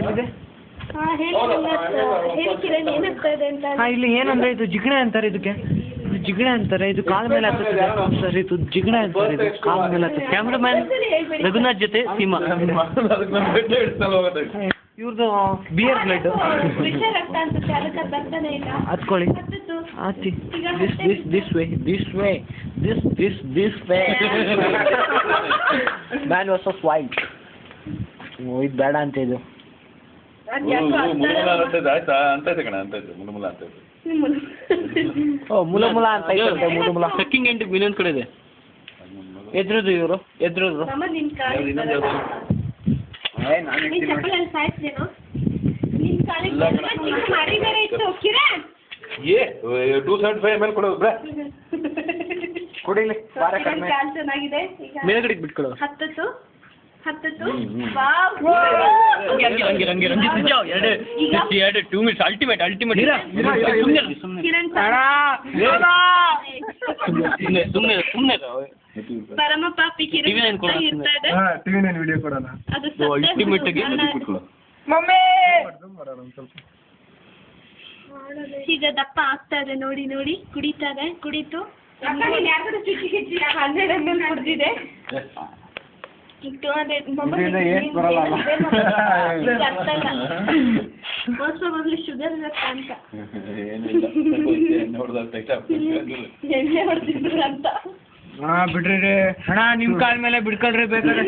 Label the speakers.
Speaker 1: ಎಲ್ಲಿದೆ?
Speaker 2: ಹೇಳಿ ಕಿರಣ್ ಏನಾಗ್ತಾ ಇದೆ ಅಂತ.
Speaker 1: ಇಲ್ಲಿ ಏನಂದ್ರೆ ಇದು ಜಿಗಣೆ ಅಂತಾರೆ ಇದಕ್ಕೆ. ಜಿಗಣೆ ಅಂತಾರೆ, ಇದು ಕಾಲ ಮೇಲೆ ಹತ್ತುತ್ತದೆ ಸರ್. ಇದು ಜಿಗಣೆ ಅಂತಾರೆ, ಇದು ಕಾಲ ಮೇಲೆ ಹತ್ತುತ್ತೆ. ಕ್ಯಾಮ್ರಾಮನ್ ರಘುನಾಥ್ ಜೊತೆ ಸೀಮಾ. ಇವ್ರದ್ದು ಬಿಯರ್ ಬ್ಲಡ್.
Speaker 2: ವಿಷ ರಕ್ತ ಅನ್ಸುತ್ತೆ, ಅದಕ್ಕೆ ಬರ್ತಾನೆ ಇಲ್ಲ.
Speaker 1: ಹತ್ಕೊಳ್ಳಿ, ಹತ್ತಿ. This way man versus wild. ಇದು ಬೇಡ ಅಂತ ಇದು. ಮುಲಮುಲ ಅಂತ ಐತೆ. ಮುಲಮುಲ ಸಕ್ಕಿಂಗ್ ಎಂಡ್ ಇನ್ನೊಂದು ಕಡೆ ಇದೆ. ಎದ್ರದ್ದು ಇವರು ಎದ್ರದ್ದು. ಮೇಲ್ಗಡೆ ಬಿಟ್ಕೊಡು.
Speaker 2: ಹತ್ತತ್ತು ಅಲ್ಟಿಮೇಟ್ ಪರಮ ಪಾಪಿ ಕಿರಣ್
Speaker 3: ವಿಡಿಯೋ ಕೊಡೋಣ.
Speaker 2: ಈಗ ದಪ್ಪ ಆಗ್ತಾ ಇದೆ ನೋಡಿ ನೋಡಿ. ಕುಡಿತಾರೆ, ಕುಡಿತು 100 ml ಕುಡ್ದಿದೆ. 200 ಶುಗರ್ ರಕ್ತ ಅಂತ ಎಣ್ಣೆ ಹೊಡೆದಿದ್ರು ಅಂತ.
Speaker 1: ಬಿಡ್ರಿ ಅಣ್ಣ, ನಿಮ್ ಕಾಲ ಮೇಲೆ ಬಿಡ್ಕೊಳ್ರಿ ಬೇಕಾದ್ರೆ.